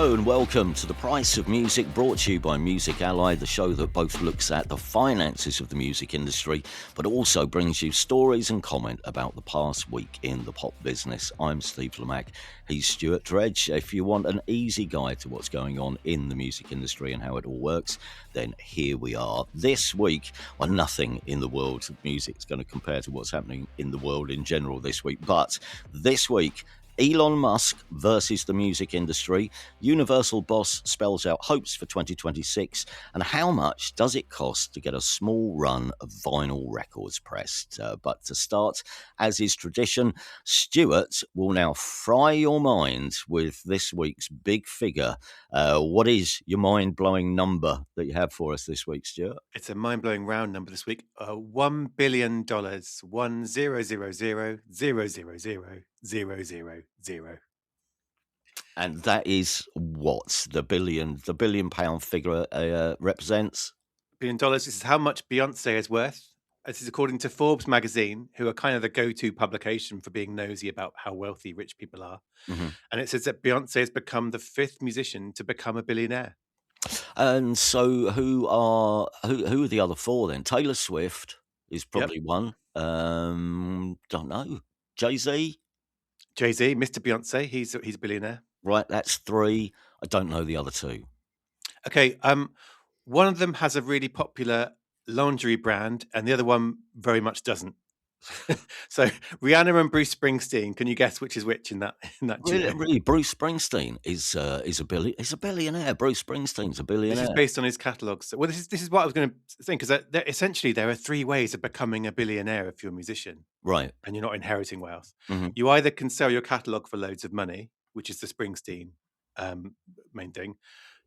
Hello and welcome to The Price of Music, brought to you by Music Ally, the show that both looks at the finances of the music industry, but also brings you stories and comment about the past week in the pop business. I'm Steve Lamack, he's Stuart Dredge. If you want an easy guide to what's going on in the music industry and how it all works, then here we are. This week, well, nothing in the world of music is going to compare to what's happening in the world in general this week, but this week, Elon Musk versus the music industry. Universal boss spells out hopes for 2026, and how much does it cost to get a small run of vinyl records pressed? But to start, as is tradition, Stuart will now fry your mind with this week's big figure. What is your mind-blowing number that you have for us this week, Stuart? It's a mind-blowing round number this week. $1 billion. 1,000,000,000,000. And that is what the billion pound figure represents. $1 billion. This is how much Beyonce is worth. This is according to Forbes magazine, who are kind of the go-to publication for being nosy about how wealthy rich people are. Mhm. And it says that Beyonce has become the fifth musician to become a billionaire. And so who are the other four then? Taylor Swift is Yep. probably one. Don't know. Jay-Z? Jay-Z, Mr. Beyonce, he's a billionaire. Right, that's three. I don't know the other two. Okay, one of them has a really popular laundry brand, and the other one very much doesn't. So Rihanna and Bruce Springsteen, can you guess which is which in that Really, duo? really, Bruce Springsteen is a billionaire. Bruce Springsteen's a This is billionaire. based on his catalogue. So, well, this is what I was going to think, because essentially there are three ways of becoming a billionaire if you're a musician Right. and you're not inheriting wealth. Mhm. You either can sell your catalogue for loads of money, which is the Springsteen main thing.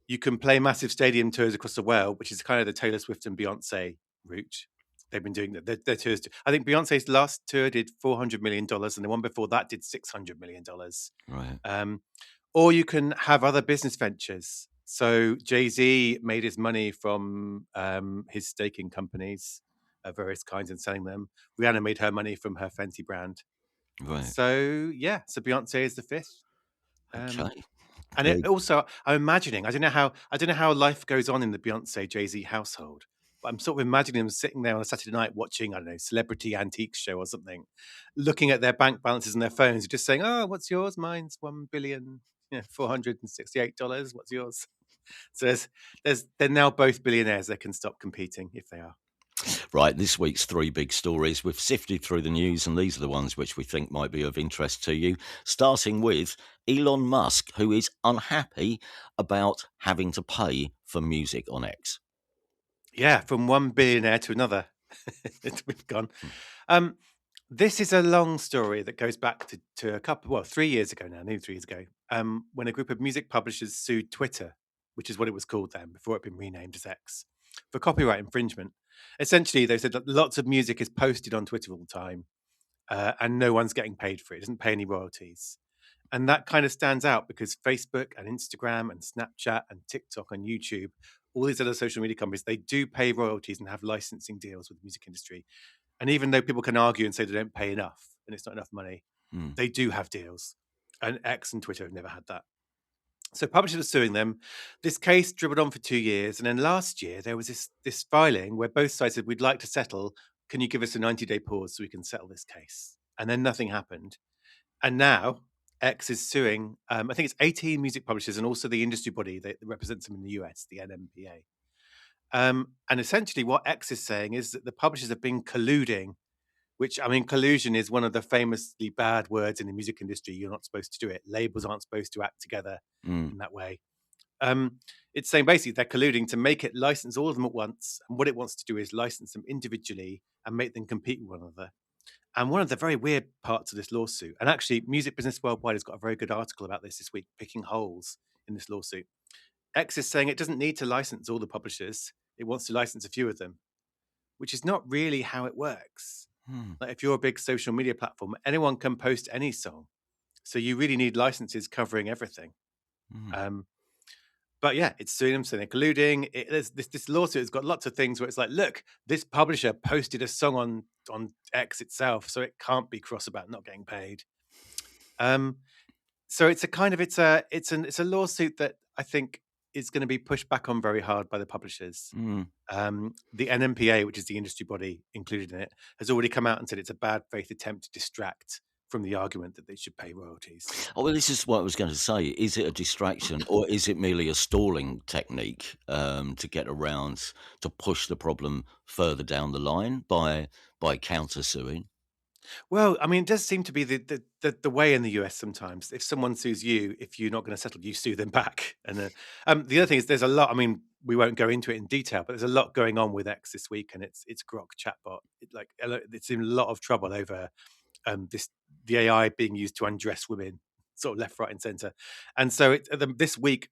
You can play massive stadium tours across the world, which is kind of the Taylor Swift and Beyonce route. They've been doing their tours. I think Beyonce's last tour did $400 million, and the one before that did $600 million. Right. Or you can have other business ventures. So Jay-Z made his money from his staking companies of various kinds and selling them. Rihanna made her money from her Fenty brand. Right. So yeah, so Beyonce is the fifth. Um, Okay. and There it also, I'm imagining, I don't know how life goes on in the Beyonce Jay-Z household, but I'm sort of imagining them sitting there on a Saturday night watching, I don't know, Celebrity Antiques show or something, looking at their bank balances and their phones, just saying, "Oh, what's yours? Mine's $1,468. What's yours?" So they're now both billionaires. They can stop competing if they are. Right, this week's three big stories. We've sifted through the news, and these are the ones which we think might be of interest to you. Starting with Elon Musk, who is unhappy about having to pay for music on X. Yeah, from one billionaire to another, we've gone. Um, this is a long story that goes back to 3 years ago now, nearly 3 years ago, when a group of music publishers sued Twitter, which is what it was called then, before it had been renamed as X, for copyright infringement. Essentially, they said that lots of music is posted on Twitter all the time, and no one's getting paid for it. It doesn't pay any royalties. And that kind of stands out because Facebook and Instagram and Snapchat and TikTok and YouTube, all these other social media companies, they do pay royalties and have licensing deals with the music industry. And even though people can argue and say they don't pay enough and it's not enough money, Hmm. they do have deals. And X and Twitter have never had that. So publishers are suing them. This case dribbled on for 2 years. And then last year, there was this filing where both sides said, we'd like to settle. Can you give us a 90-day pause so we can settle this case? And then nothing happened. And now X is suing, I think it's 18 music publishers and also the industry body that represents them in the US, the NMPA. And essentially, what X is saying is that the publishers have been colluding, which, I mean, collusion is one of the famously bad words in the music industry. You're not supposed to do it. Labels aren't supposed to act together Hmm. in that way. It's saying basically they're colluding to make it license all of them at once. And what it wants to do is license them individually and make them compete with one another. And one of the very weird parts of this lawsuit, and actually Music Business Worldwide has got a very good article about this week, picking holes in this lawsuit. X is saying it doesn't need to license all the publishers. It wants to license a few of them, which is not really how it works. Hmm. Like if you're a big social media platform, anyone can post any song. So you really need licenses covering everything. Hmm. But yeah, it's suing them, saying they're colluding. This lawsuit has got lots of things where it's like, look, this publisher posted a song on X itself, so it can't be cross about not getting paid. So it's a kind of it's a lawsuit that I think is going to be pushed back on very hard by the publishers. Mm. The NMPA, which is the industry body included in it, has already come out and said it's a bad faith attempt to distract from the argument that they should pay royalties. Oh, well, this is what I was going to say. Is it a distraction or is it merely a stalling technique to get around to push the problem further down the line by countersuing? Well, I mean, it does seem to be the way in the US sometimes. If someone sues you, if you're not going to settle, you sue them back. And the other thing is, there's a lot. I mean, we won't go into it in detail, but there's a lot going on with X this week, and it's Grok chatbot. It's in a lot of trouble over this the AI being used to undress women, sort of left, right, and center. And so this week,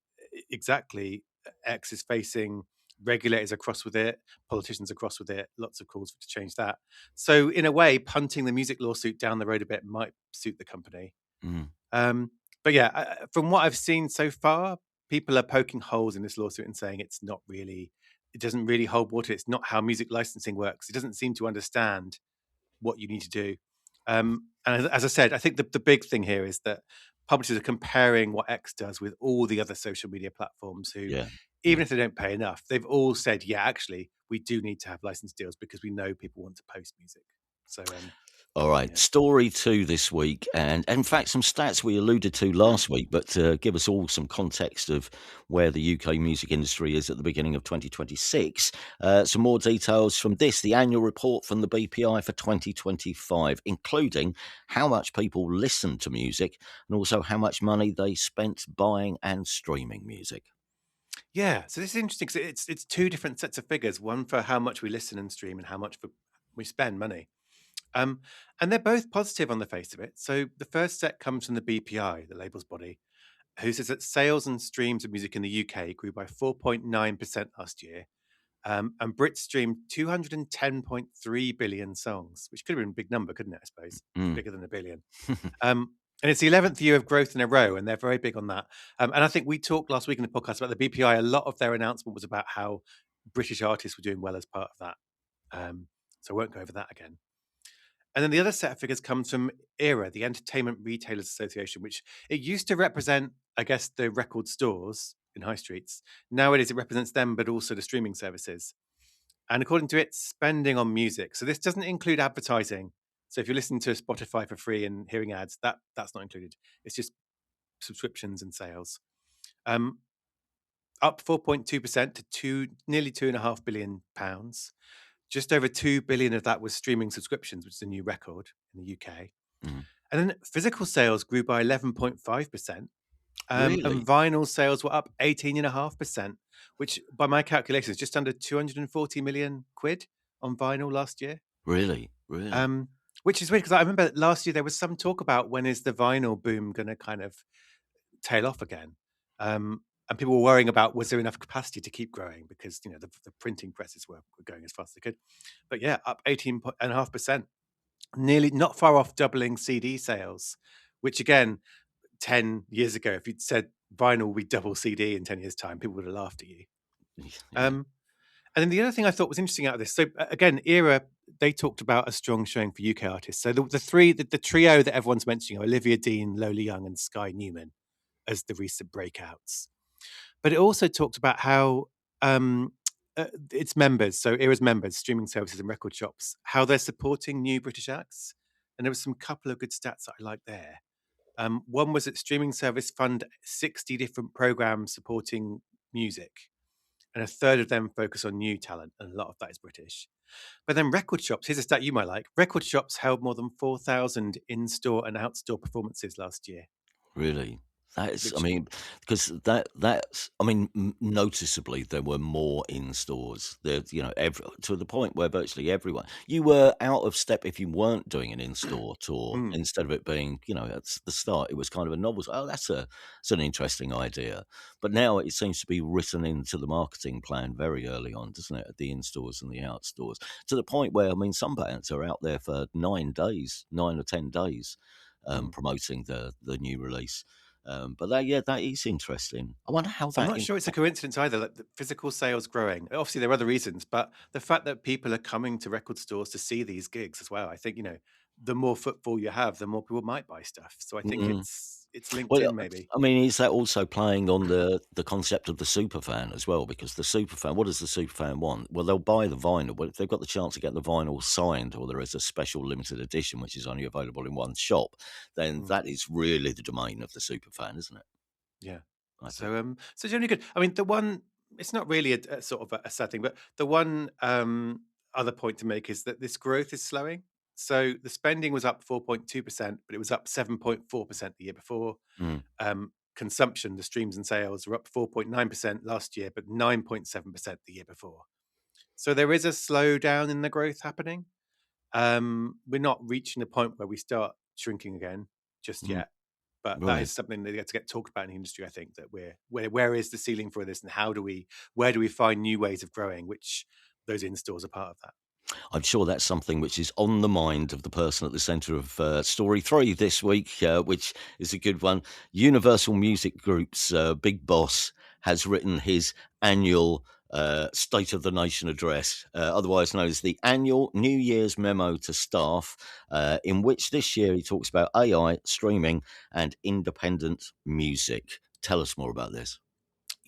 exactly, X is facing regulators across with it, politicians across with it, lots of calls to change that. So in a way, punting the music lawsuit down the road a bit might suit the company. Mm. Um, but yeah, from what I've seen so far, people are poking holes in this lawsuit and saying it doesn't really hold water. It's not how music licensing works. It doesn't seem to understand what you need to do. And as I said, I think the big thing here is that publishers are comparing what X does with all the other social media platforms who, Yeah. even Yeah. if they don't pay enough, they've all said, yeah, actually, we do need to have license deals because we know people want to post music. So, All right, yeah. story two this week, and in fact, some stats we alluded to last week, but to give us all some context of where the UK music industry is at the beginning of 2026. Some more details from this, the annual report from the BPI for 2025, including how much people listen to music and also how much money they spent buying and streaming music. Yeah, so this is interesting because it's two different sets of figures, one for how much we listen and stream and how much we spend money. Um, and they're both positive on the face of it. So the first set comes from the BPI, the labels body, who says that sales and streams of music in the UK grew by 4.9% last year. And Brits streamed 210.3 billion songs, which could have been a big number, couldn't it? I suppose Mm. bigger than a billion. And it's the 11th year of growth in a row, and they're very big on that. And I think we talked last week in the podcast about the BPI. A lot of their announcement was about how British artists were doing well as part of that. So I won't go over that again. And then the other set of figures comes from ERA, the Entertainment Retailers Association, which it used to represent, I guess, the record stores in high streets. Nowadays, it represents them, but also the streaming services. And according to it, spending on music. So this doesn't include advertising. So if you're listening to Spotify for free and hearing ads, that's not included. It's just subscriptions and sales. Um, Up 4.2% to nearly £2.5 billion. Just over 2 billion of that was streaming subscriptions, which is a new record in the UK. Mm. And then physical sales grew by 11.5%. And Really? vinyl sales were up 18.5%, which by my calculations, is just under 240 million quid on vinyl last year. Really? Really? Um, which is weird because I remember last year there was some talk about when is the vinyl boom going to kind of tail off again. And people were worrying about was there enough capacity to keep growing because the printing presses were going as fast as they could. But yeah, up 18.5%, nearly not far off doubling CD sales, which again, 10 years ago, if you'd said vinyl will be double CD in 10 years' time, people would have laughed at you. Yeah. Um, and then the other thing I thought was interesting out of this, so again, ERA, they talked about a strong showing for UK artists. So the trio that everyone's mentioning are Olivia Dean, Lola Young, and Sky Newman as the recent breakouts. But it also talked about how its members, so ERA's members, streaming services and record shops, how they're supporting new British acts. And there was some couple of good stats that I like there. One was that streaming service fund 60 different programs supporting music, and a third of them focus on new talent, and a lot of that is British. But then record shops, here's a stat you might like. Record shops held more than 4,000 in-store and out-store performances last year, Really? That is, I which mean, because that's, I mean, noticeably there were more in stores. There, to the point where virtually everyone, you were out of step if you weren't doing an in-store tour. mm, Instead of it being, at the start, it was kind of a novel. Oh, that's an interesting idea. But now it seems to be written into the marketing plan very early on, doesn't it? At the in-stores and the out-stores, to the point where, I mean, some bands are out there for 9 days, 9 or 10 days mm. promoting the new release. But that is interesting. I wonder how I'm that not sure it's a coincidence either, like the physical sales growing. Obviously, there are other reasons, but the fact that people are coming to record stores to see these gigs as well, I think, the more footfall you have, the more people might buy stuff. So I think Mm, it's linked Well, in maybe. I mean, is that also playing on the concept of the superfan as well? Because the superfan, what does the superfan want? Well, they'll buy the vinyl. Well, if they've got the chance to get the vinyl signed, or there is a special limited edition which is only available in one shop, then Mm, that is really the domain of the superfan, isn't it? yeah. I think. So generally good. I mean, the one it's not really a sort of a sad thing, but the one other point to make is that this growth is slowing. So the spending was up 4.2%, but it was up 7.4% the year before. Mm, Consumption, the streams and sales were up 4.9% last year, but 9.7% the year before. So there is a slowdown in the growth happening. We're not reaching a point where we start shrinking again just mm, yet, but that right. is something that gets to get talked about in the industry. I think that where is the ceiling for this, and where do we find new ways of growing? Which those in stores are part of that. I'm sure that's something which is on the mind of the person at the centre of story three this week, which is a good one. Universal Music Group's big boss has written his annual State of the Nation address, otherwise known as the annual New Year's memo to staff, in which this year he talks about AI, streaming, and independent music. Tell us more about this.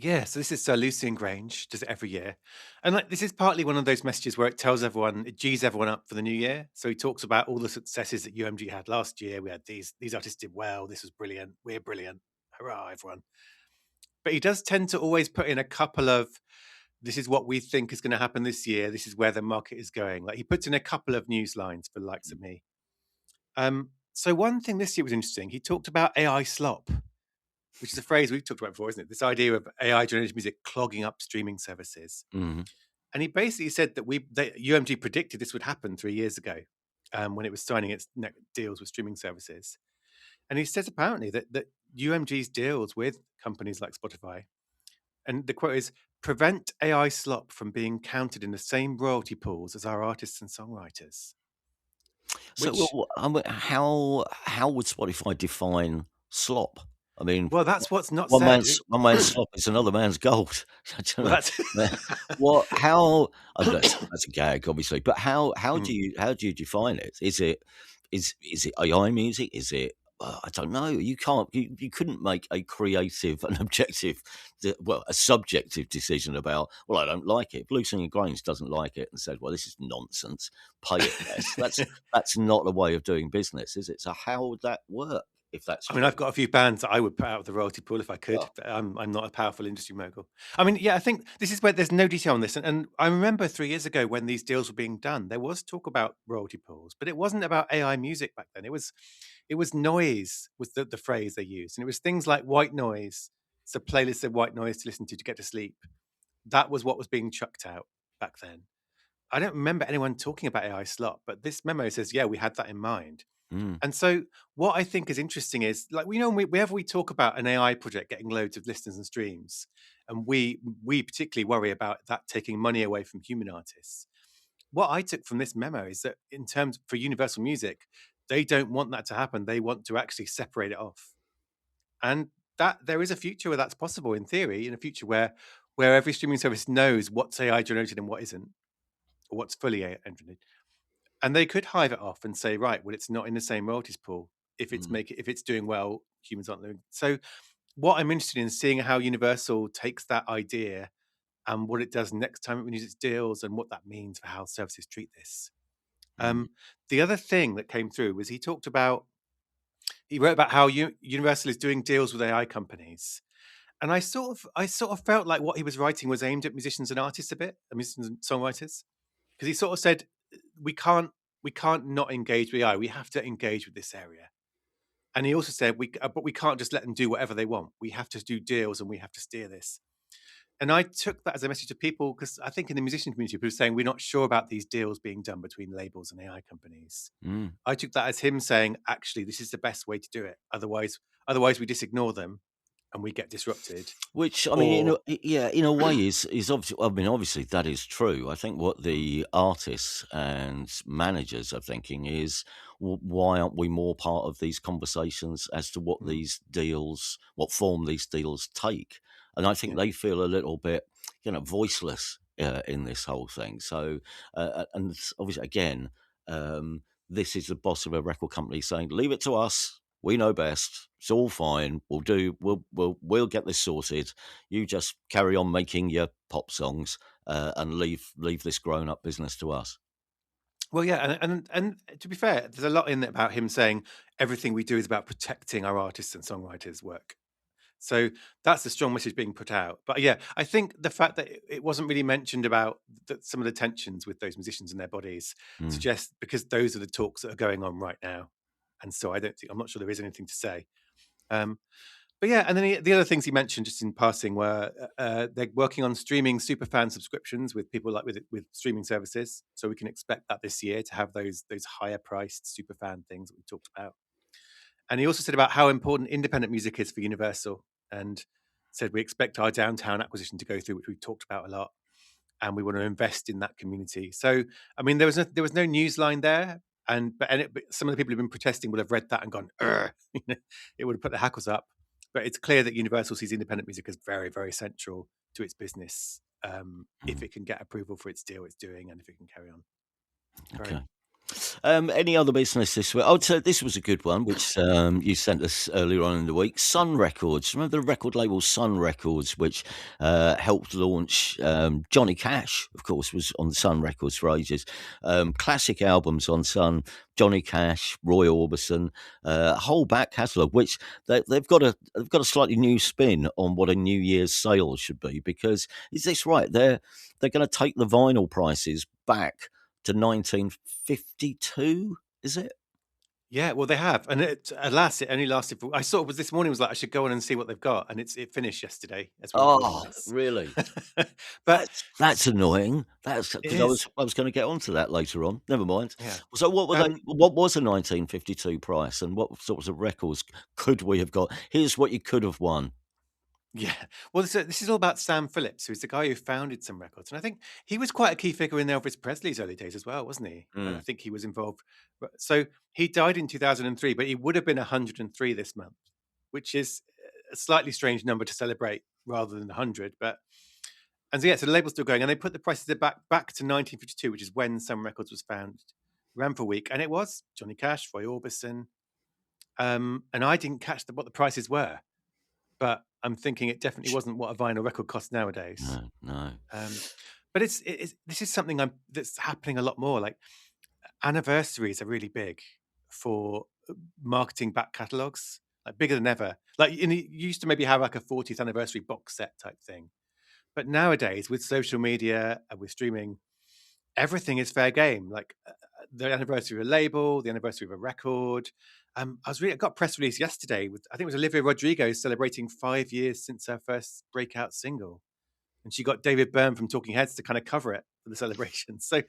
Yeah, so this is Sir Lucian Grange, does it every year. And like this is partly one of those messages where it tells everyone, it G's everyone up for the new year. So he talks about all the successes that UMG had last year. We had these artists did well, this was brilliant, we're brilliant. Hurrah, everyone. But he does tend to always put in a couple of this is what we think is going to happen this year. This is where the market is going. Like he puts in a couple of news lines for the likes of me. So one thing this year was interesting. He talked about AI slop, which is a phrase we've talked about before, isn't it? This idea of AI generated music clogging up streaming services. Mm. And he basically said that UMG predicted this would happen 3 years ago when it was signing its deals with streaming services. And he says apparently that UMG's deals with companies like Spotify, and the quote is, prevent AI slop from being counted in the same royalty pools as our artists and songwriters. So, Which, I mean, how would Spotify define slop? I mean, well, that's what's not said. one man's slop is another man's gold. I don't Well, know. that's What? How? That's a gag, obviously. But Mm. how do you define it? Is it AI music? Is it? I don't know. You couldn't make a creative and objective, a subjective decision about. Well, I don't like it. If Lucian and Grange doesn't like it and said, "Well, this is nonsense. Pay it less." That's not a way of doing business, is it? So how would that work if that's I mean, true? I've got a few bands that I would put out of the royalty pool if I could, Oh, but I'm not a powerful industry mogul. I mean, yeah, I think this is where there's no detail on this, and I remember 3 years ago when these deals were being done, there was talk about royalty pools, but it wasn't about AI music back then. It was noise was the phrase they used, and it was things like white noise. So playlists of white noise to listen to get to sleep. That was what was being chucked out back then. I don't remember anyone talking about AI slot, but this memo says, yeah, we had that in mind. mm, And so, what I think is interesting is, like, we know whenever we talk about an AI project getting loads of listeners and streams, and we particularly worry about that taking money away from human artists. What I took from this memo is that, in terms for Universal Music, they don't want that to happen. They want to actually separate it off, and that there is a future where that's possible in theory. In a future where every streaming service knows what's AI generated and what isn't, or what's fully AI generated, and they could hive it off and say, right, well, it's not in the same royalties pool. mm, If it's doing well, humans aren't doing. So, what I'm interested in is seeing how Universal takes that idea and what it does next time it renews its deals, and what that means for how services treat this. mm, The other thing that came through was he wrote about how Universal is doing deals with AI companies, and I sort of felt like what he was writing was aimed at musicians and artists a bit, musicians and songwriters, because he sort of said we can't we can't not engage with AI. We have to engage with this area. And he also said but we can't just let them do whatever they want. We have to do deals and we have to steer this. And I took that as a message to people because I think in the musician community, people are saying we're not sure about these deals being done between labels and AI companies. mm. I took that as him saying, actually, this is the best way to do it. Otherwise we just ignore them and we get disrupted. Which I mean, Or yeah, in a way is obviously. I mean, obviously that is true. I think what the artists and managers are thinking is, why aren't we more part of these conversations as to Mm, what form these deals take? And I think yeah. they feel a little bit, voiceless in this whole thing. So, and obviously, again, this is the boss of a record company saying, "Leave it to us." We know best. It's all fine. We'll get this sorted. You just carry on making your pop songs and leave this grown up business to us. Well, yeah, and to be fair, there's a lot in it about him saying everything we do is about protecting our artists and songwriters' work. So that's the strong message being put out. But yeah, I think the fact that it wasn't really mentioned about some of the tensions with those musicians and their bodies Mm, suggests because those are the talks that are going on right now. And so I'm not sure there is anything to say. Um, but yeah, and then the other things he mentioned just in passing were they're working on streaming superfan subscriptions with people like with streaming services. So we can expect that this year to have those higher priced superfan things that we talked about. And he also said about how important independent music is for Universal, and said we expect our downtown acquisition to go through, which we've talked about a lot, and we want to invest in that community. So, I mean, there was no news line there, but some of the people who've been protesting would have read that and gone, "Ugh," it would have put the hackles up. But it's clear that Universal sees independent music as very, very central to its business. If mm. it can get approval for its deal it's doing, and if it can carry Okay. on. Any other business this week? Oh, so this was a good one, which you sent us earlier on in the week. Sun Records. Remember the record label Sun Records, which helped launch Johnny Cash, of course, was on Sun Records for ages. Classic albums on Sun. Johnny Cash, Roy Orbison, a whole back catalogue, which they've got a slightly new spin on what a New Year's sale should be. Because is this right? They're going to take the vinyl prices back to 1952, is it? Yeah, well, they have, and alas, it only lasted for. I saw it was this morning. Was like I should go on and see what they've got, and it finished yesterday as we're recording Oh, this. really? But That's annoying. That's it because is, I was going to get onto that later on. Never mind. yeah. So, what were they? Um, What was a 1952 price, and what sorts of records could we have got? Here's what you could have won. yeah. Well, this is all about Sam Phillips, who's the guy who founded some records, and I think he was quite a key figure in Elvis Presley's early days as well, wasn't he? And I Mm, think he was involved. So he died in 2003, but he would have been 103 this month, which is a slightly strange number to celebrate rather than 100. But and so, yeah, so the label's still going, and they put the prices back to 1952, which is when Sun Records was founded. Ran for a week, and it was Johnny Cash, Roy Orbison, and I didn't catch what the prices were, but I'm thinking it definitely wasn't what a vinyl record costs nowadays. no, no. Um, but this is something that's happening a lot more. Like anniversaries are really big for marketing back catalogs, like bigger than ever. Like you used to maybe have like a 40th anniversary box set type thing, but nowadays with social media and with streaming, everything is fair game. Like the anniversary of a label, the anniversary of a record. I got a press release yesterday with I think it was Olivia Rodrigo celebrating 5 years since her first breakout single, and she got David Byrne from Talking Heads to kind of cover it for the celebration. So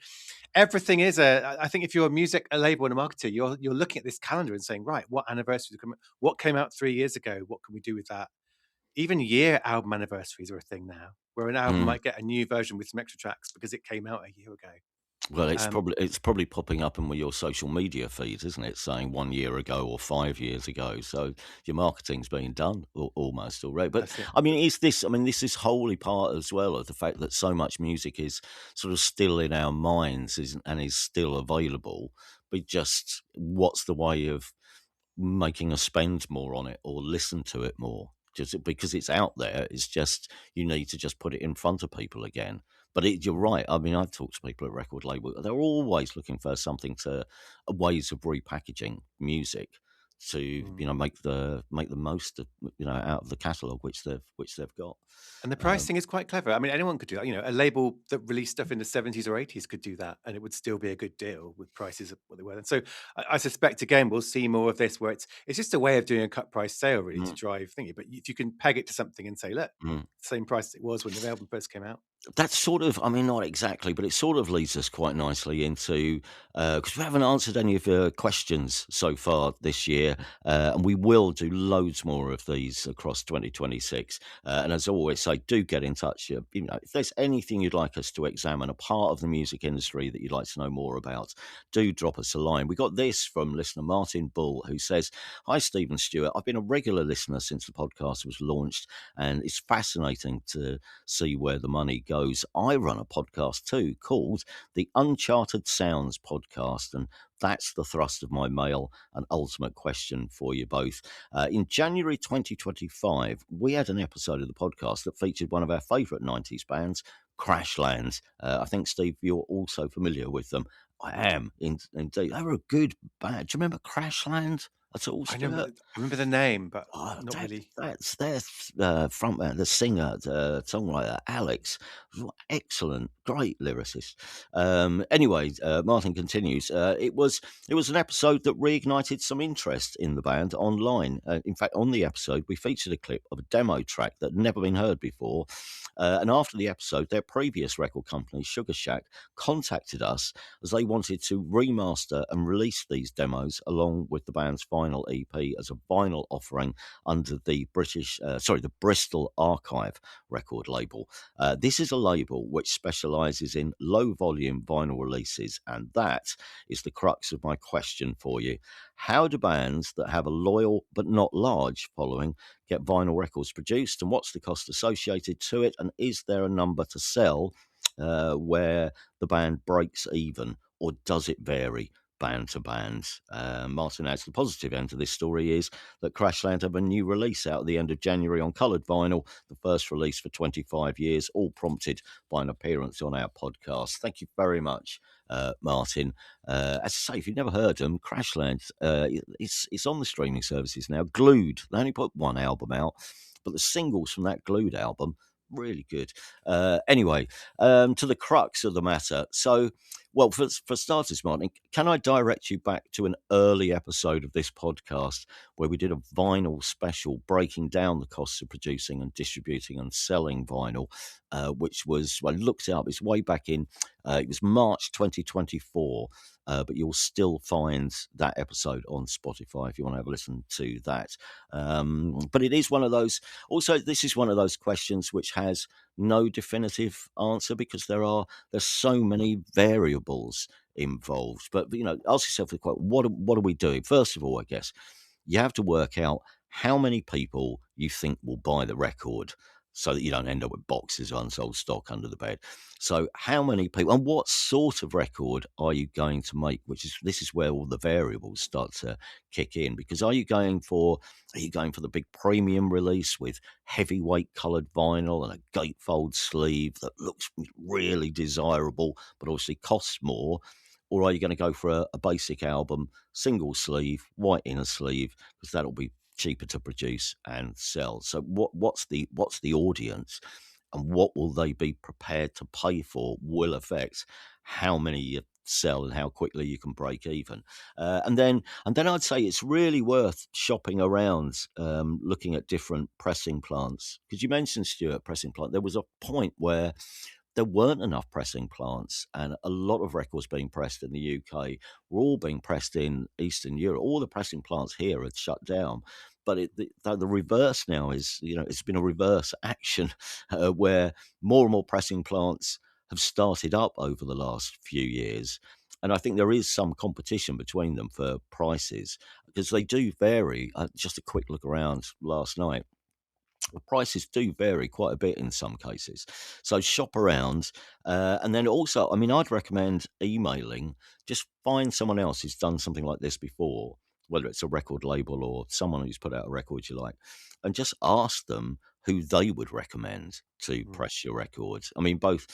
everything is I think if you're a label, and a marketer, you're looking at this calendar and saying, right, what anniversary? What came out 3 years ago? What can we do with that? Even year album anniversaries are a thing now, where an album Mm. might get a new version with some extra tracks because it came out a year ago. Well, Um, it's probably popping up in your social media feed, isn't it? Saying 1 year ago or 5 years ago. So your marketing's being done almost already. But that's it. I mean, is this? I mean, this is wholly part as well of the fact that so much music is sort of still in our minds, and is still available. But just what's the way of making us spend more on it or listen to it more? Just because it's out there, it's just you need to just put it in front of people again. But you're right. I mean, I've talked to people at record label. They're always looking for something ways of repackaging music to Mm. make the most of out of the catalog which they've got. And the Um, pricing is quite clever. I mean, anyone could do that. You know, a label that released stuff in the 70s or 80s could do that, and it would still be a good deal with prices of what they were. And so I suspect again we'll see more of this where it's just a way of doing a cut price sale really to mm, drive thingy. But if you can peg it to something and say, look, mm. same price as it was when the album first came out. That's sort of, I mean, not exactly, but it sort of leads us quite nicely into because we haven't answered any of your questions so far this year, and we will do loads more of these across 2026. And as I always say, do get in touch. If there's anything you'd like us to examine, a part of the music industry that you'd like to know more about, do drop us a line. We got this from listener Martin Bull, who says, "Hi, Stephen Stewart. I've been a regular listener since the podcast was launched, and it's fascinating to see where the money goes. I run a podcast too called the Uncharted Sounds podcast, and That's the thrust of my mail and ultimate question for you both. In January 2025, we had an episode of the podcast that featured one of our favourite 90s bands, Crashland. I think, Steve, you're also familiar with them. I am, indeed. They were a good band. Do you remember Crashland at all, Stuart? I remember the name, but Oh, not really. that's their frontman, the singer, the songwriter, Alex. Excellent, great lyricist. Anyway, Martin continues. It was an episode that reignited some interest in the band online. In fact, on the episode, we featured a clip of a demo track that had never been heard before. And after the episode, their previous record company, Sugar Shack, contacted us as they wanted to remaster and release these demos along with the band's final EP as a vinyl offering under the the Bristol Archive record label. This is a label which specialises in low volume vinyl releases, and that is the crux of my question for you. How do bands that have a loyal but not large following get vinyl records produced, and what's the cost associated to it? And is there a number to sell where the band breaks even, or does it vary band to band? Martin adds the positive end to this story is that Crashland have a new release out at the end of January on coloured vinyl, the first release for 25 years, all prompted by an appearance on our podcast. Thank you very much, Martin. As I say, if you've never heard them, Crashland, it's on the streaming services now. Glued, they only put one album out, but the singles from that Glued album, really good. Anyway, to the crux of the matter. So, well, for starters, Martin, can I direct you back to an early episode of this podcast where we did a vinyl special breaking down the costs of producing and distributing and selling vinyl, which was, I looked it up, it's way back in, it was March 2024, but you'll still find that episode on Spotify if you want to have a listen to that. But it is one of those, also, this is one of those questions which has no definitive answer because there's so many variables involved. But ask yourself the question: what are we doing? First of all, I guess you have to work out how many people you think will buy the record, so that you don't end up with boxes of unsold stock under the bed. So how many people and what sort of record are you going to make? This is where all the variables start to kick in, because are you going for the big premium release with heavyweight coloured vinyl and a gatefold sleeve that looks really desirable but obviously costs more? Or are you going to go for a basic album, single sleeve, white inner sleeve, because that'll be cheaper to produce and sell? So what's the audience, and what will they be prepared to pay for will affect how many you sell and how quickly you can break even. And then I'd say it's really worth shopping around, looking at different pressing plants, because you mentioned, Stuart, pressing plant. There was a point where there weren't enough pressing plants, and a lot of records being pressed in the UK were all being pressed in Eastern Europe. All the pressing plants here had shut down. But the reverse now is, it's been a reverse action where more and more pressing plants have started up over the last few years. And I think there is some competition between them for prices because they do vary. Just a quick look around last night. The prices do vary quite a bit in some cases. So shop around. And then also, I mean, I'd recommend emailing. Just find someone else who's done something like this before, whether it's a record label or someone who's put out a record you like, and just ask them who they would recommend to press your records. I mean, both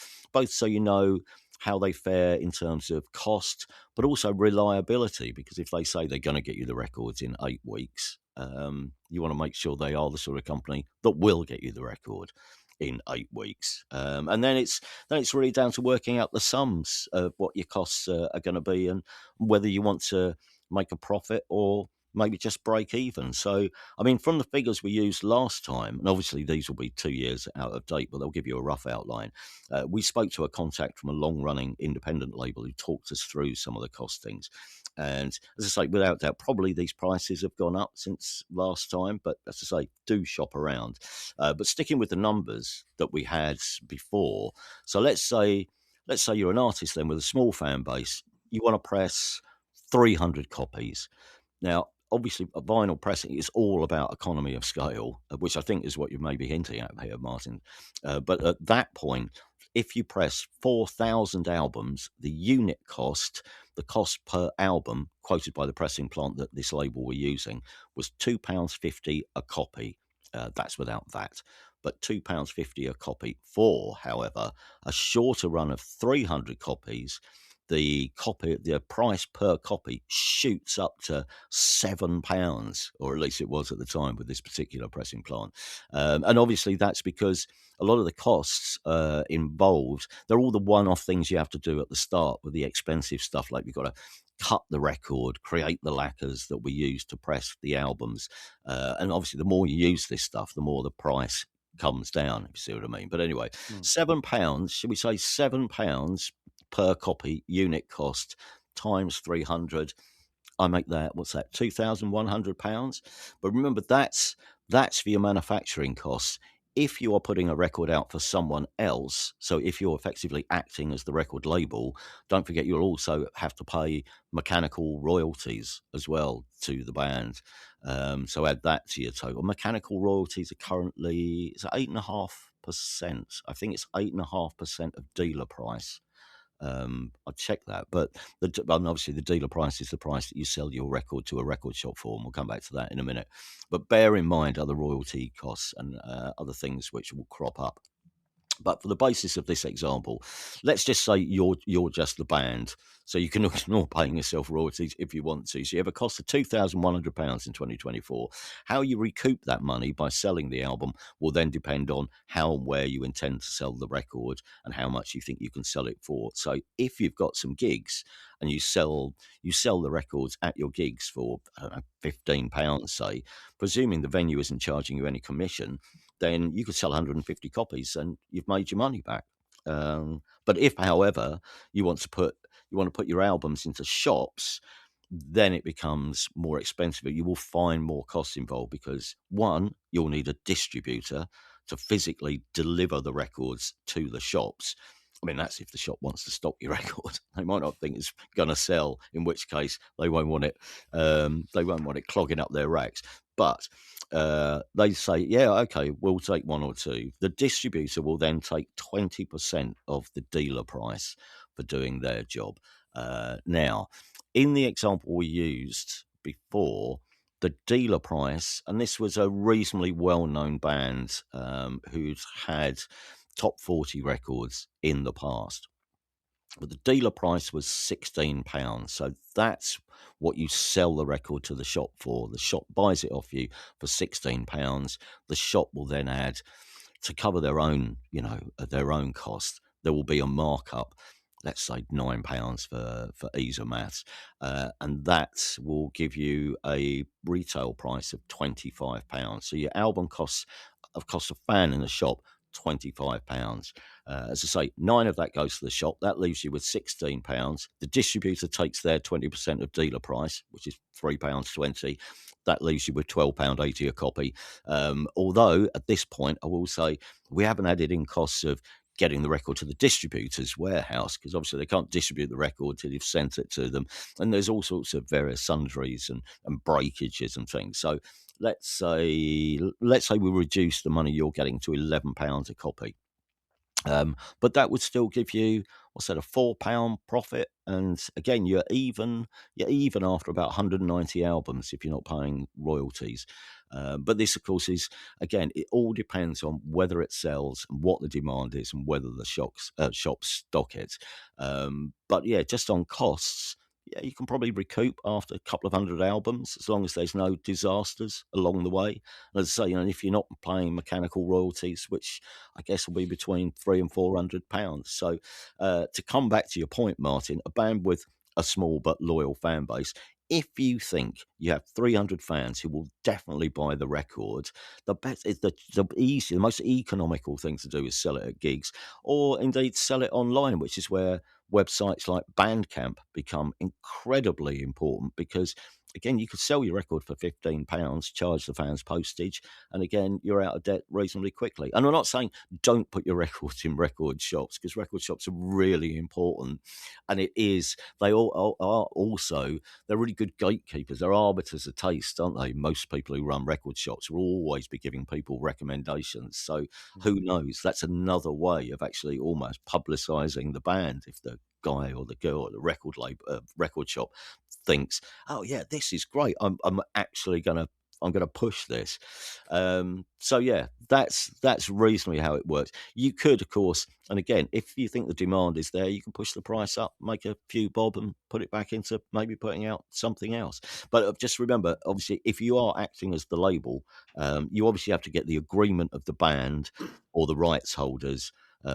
so you know how they fare in terms of cost, but also reliability, because if they say they're going to get you the records in 8 weeks, you want to make sure they are the sort of company that will get you the record in 8 weeks. And then it's really down to working out the sums of what your costs are going to be, and whether you want to make a profit or maybe just break even. So, I mean, from the figures we used last time, and obviously these will be 2 years out of date, but they'll give you a rough outline. We spoke to a contact from a long-running independent label who talked us through some of the costings. And as I say, without doubt, probably these prices have gone up since last time. But as I say, do shop around. But sticking with the numbers that we had before, so let's say you're an artist then with a small fan base. You want to press 300 copies. Now, obviously, a vinyl pressing is all about economy of scale, which I think is what you may be hinting at here, Martin. But at that point, if you press 4,000 albums, the unit cost, the cost per album, quoted by the pressing plant that this label were using, was £2.50 a copy. That's without that. But £2.50 a copy. For, however, a shorter run of 300 copies, the price per copy shoots up to £7, or at least it was at the time with this particular pressing plant. And obviously that's because a lot of the costs involved, they're all the one-off things you have to do at the start with the expensive stuff, like you've got to cut the record, create the lacquers that we use to press the albums. And obviously the more you use this stuff, the more the price comes down, if you see what I mean. But anyway, £7, should we say £7 per copy unit cost times 300? I make that, what's that, £2,100? But remember, that's for your manufacturing costs. If you are putting a record out for someone else, so if you're effectively acting as the record label, don't forget you'll also have to pay mechanical royalties as well to the band. So add that to your total. Mechanical royalties are currently, it's 8.5%. I think it's 8.5% of dealer price. I'll check that, but obviously the dealer price is the price that you sell your record to a record shop for, and we'll come back to that in a minute. But bear in mind other royalty costs and other things which will crop up. But for the basis of this example, let's just say you're just the band, so you can ignore paying yourself royalties if you want to. So you have a cost of £2,100 in 2024. How you recoup that money by selling the album will then depend on how and where you intend to sell the record and how much you think you can sell it for. So if you've got some gigs and you sell the records at your gigs for £15, say, presuming the venue isn't charging you any commission, then you could sell 150 copies and you've made your money back. But if, however, you want to put your albums into shops, then it becomes more expensive. You will find more costs involved because, one, you'll need a distributor to physically deliver the records to the shops. I mean, that's if the shop wants to stock your record. They might not think it's going to sell, in which case they won't want it. They won't want it clogging up their racks. But they say, yeah, okay, we'll take one or two. The distributor will then take 20% of the dealer price for doing their job. Now, in the example we used before, the dealer price, and this was a reasonably well-known band who's had top 40 records in the past. But the dealer price was £16. So that's what you sell the record to the shop for. The shop buys it off you for £16. The shop will then add, to cover their own, their own cost, there will be a markup, let's say £9 for ease of maths, and that will give you a retail price of £25. So your album costs a fan in the shop £25. As I say, 9 of that goes to the shop. That leaves you with £16. The distributor takes their 20% of dealer price, which is £3.20. That leaves you with £12.80 a copy. Although at this point, I will say we haven't added in costs of getting the record to the distributor's warehouse, because obviously they can't distribute the record till you've sent it to them. And there's all sorts of various sundries and breakages and things. So let's say we reduce the money you're getting to £11 a copy. But that would still give you, what's that, a £4 profit? And again, you're even after about 190 albums if you're not paying royalties. But this, of course, is, again, it all depends on whether it sells and what the demand is and whether the shops stock it. But yeah, just on costs, yeah, you can probably recoup after a couple of hundred albums as long as there's no disasters along the way. As I say, if you're not paying mechanical royalties, which I guess will be between £300 and £400. So to come back to your point, Martin, a band with a small but loyal fan base, if you think you have 300 fans who will definitely buy the record, the best is the most economical thing to do is sell it at gigs, or indeed sell it online, which is where websites like Bandcamp become incredibly important, because again, you could sell your record for £15, charge the fans postage, and again, you're out of debt reasonably quickly. And I'm not saying don't put your records in record shops, because record shops are really important, and it is they all are also they're really good gatekeepers. They're arbiters of taste, aren't they? Most people who run record shops will always be giving people recommendations. So who knows? That's another way of actually almost publicising the band if the guy or the girl at the record shop thinks, "Oh yeah, this is great. I'm actually gonna push this." So yeah, that's reasonably how it works. You could, of course, and again, if you think the demand is there, you can push the price up, make a few bob, and put it back into maybe putting out something else. But just remember, obviously, if you are acting as the label, you obviously have to get the agreement of the band or the rights holders.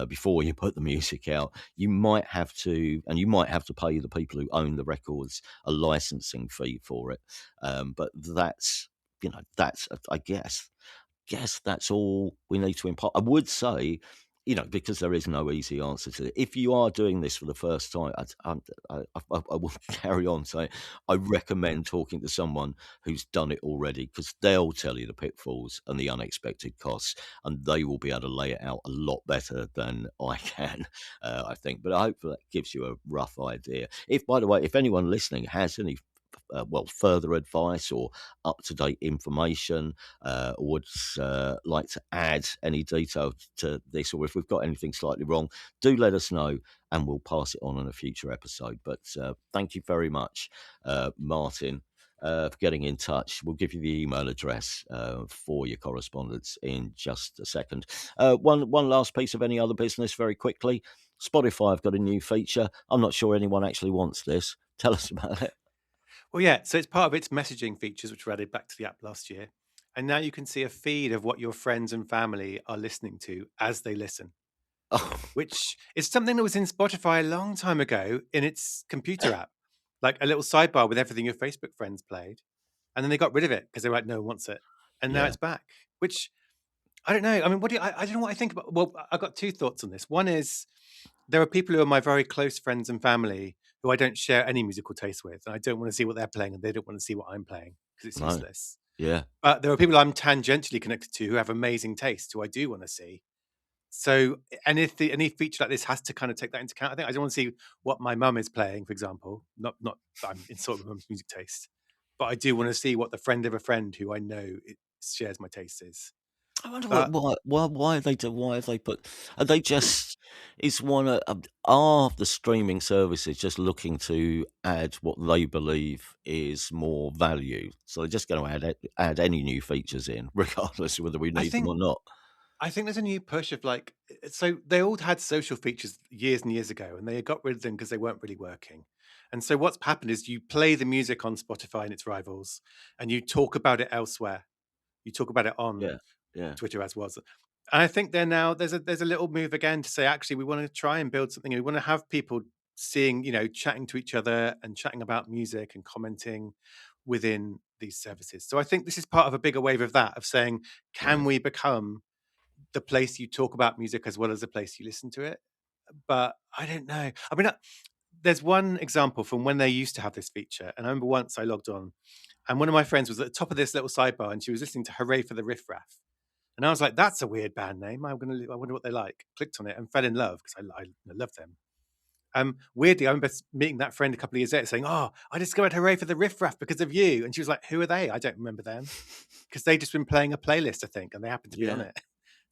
Before you put the music out, you might have to, and you might have to pay the people who own the records a licensing fee for it. But that's I guess that's all we need to impart. I would say, because there is no easy answer to it. If you are doing this for the first time, I will carry on saying I recommend talking to someone who's done it already, because they'll tell you the pitfalls and the unexpected costs, and they will be able to lay it out a lot better than I can, I think. But I hope that gives you a rough idea. If, by the way, if anyone listening has any further advice or up to date information, or would like to add any detail to this, or if we've got anything slightly wrong, do let us know and we'll pass it on in a future episode. But thank you very much, Martin. For getting in touch. We'll give you the email address for your correspondence in just a second. One last piece of any other business very quickly. Spotify have got a new feature. I'm not sure anyone actually wants this. Tell us about it. Well, yeah. So it's part of its messaging features, which were added back to the app last year. And now you can see a feed of what your friends and family are listening to as they listen, Oh, which is something that was in Spotify a long time ago in its computer app, like a little sidebar with everything your Facebook friends played. And then they got rid of it because they were like, no one wants it. And now yeah. it's back, which I don't know. I mean, I don't know what I think about. Well, I've got two thoughts on this. One is there are people who are my very close friends and family who I don't share any musical taste with, and I don't want to see what they're playing, and they don't want to see what I'm playing because it's No. useless. Yeah. But there are people I'm tangentially connected to who have amazing taste, who I do want to see. So, and if any feature like this has to kind of take that into account, I think I don't want to see what my mum is playing, for example. Not that I'm insulting my mum's music taste, but I do want to see what the friend of a friend who I know shares my taste is. I wonder But why they do why have they put are they just is one are the streaming services just looking to add what they believe is more value? So they're just going to add any new features in, regardless of whether we I need them think or not. I think there's a new push of like, so they all had social features years and years ago, and they got rid of them because they weren't really working. And so what's happened is you play the music on Spotify and its rivals, and you talk about it elsewhere. You talk about it on Yeah, yeah, Twitter as was. And I think there's a little move again to say actually we want to try and build something. We want to have people seeing, chatting to each other and chatting about music and commenting within these services. So I think this is part of a bigger wave of that, of saying, can right. we become the place you talk about music as well as the place you listen to it? But I don't know. I mean, there's one example from when they used to have this feature, and I remember once I logged on, and one of my friends was at the top of this little sidebar, and she was listening to "Hooray for the Riff Raff," and I was like, "That's a weird band name. I wonder what they like." Clicked on it and fell in love because I love them. Weirdly, I remember meeting that friend a couple of years later saying, "Oh, I discovered Hooray for the Riff Raff because of you," and she was like, "Who are they? I don't remember them." Because they just been playing a playlist, I think, and they happen to be on Yeah. it.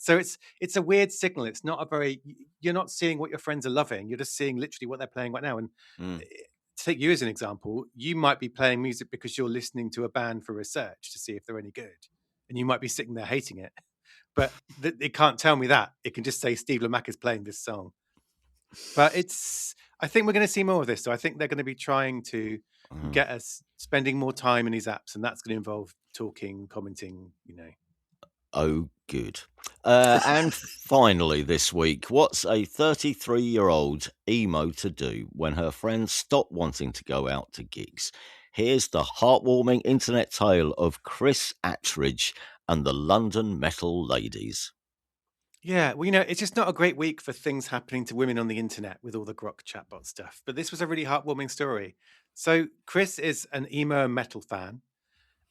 So it's a weird signal. It's not a very you're not seeing what your friends are loving. You're just seeing literally what they're playing right now. And Mm. eh, to take you as an example, you might be playing music because you're listening to a band for research to see if they're any good, and you might be sitting there hating it. But it can't tell me that. It can just say Steve Lamacq is playing this song. But I think we're going to see more of this. So I think they're going to be trying to Mm. get us spending more time in these apps, and that's going to involve talking, commenting. Oh, good. And finally, this week, what's a 33-year-old emo to do when her friends stop wanting to go out to gigs? Here's the heartwarming internet tale of Chris Attridge and the London Metal Ladies. Yeah, well, it's just not a great week for things happening to women on the internet with all the grok chatbot stuff. But this was a really heartwarming story. So Chris is an emo and metal fan,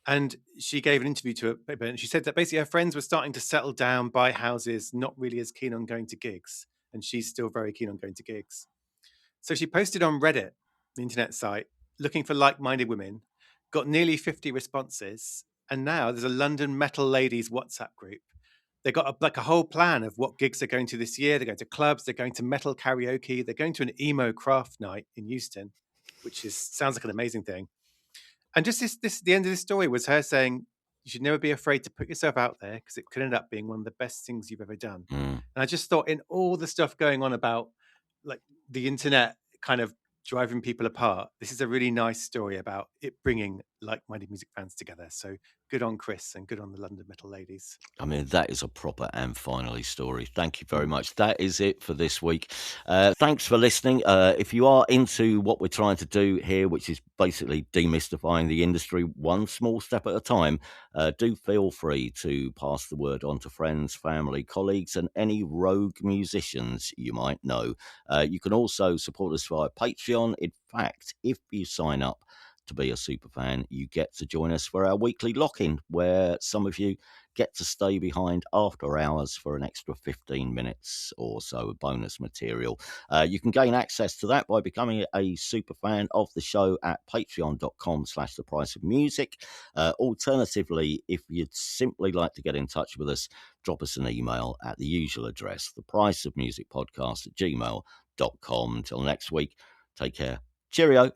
and she gave an interview to a paper, and she said that basically her friends were starting to settle down, buy houses, not really as keen on going to gigs, and she's still very keen on going to gigs. So she posted on Reddit, the internet site, looking for like-minded women, got nearly 50 responses, and now there's a London metal ladies WhatsApp group. They got like a whole plan of what gigs they're going to this year. They're going to clubs, they're going to metal karaoke, they're going to an emo craft night in Euston, which is sounds like an amazing thing. And just this the end of this story was her saying you should never be afraid to put yourself out there because it could end up being one of the best things you've ever done. Mm. And I just thought in all the stuff going on about like the internet kind of driving people apart, this is a really nice story about it bringing like-minded music fans together. So good on Chris and good on the London Metal Ladies. I mean, that is a proper and finally story. Thank you very Mm. much. That is it for this week. Thanks for listening. If you are into what we're trying to do here, which is basically demystifying the industry one small step at a time, do feel free to pass the word on to friends, family, colleagues, and any rogue musicians you might know. You can also support us via Patreon. In fact, if you sign up to be a super fan, you get to join us for our weekly lock-in, where some of you get to stay behind after hours for an extra 15 minutes or so of bonus material. You can gain access to that by becoming a super fan of the show at patreon.com/the price of music. Alternatively, if you'd simply like to get in touch with us, drop us an email at the usual address, thepriceofmusicpodcast@gmail.com. Until next week, take care. Cheerio.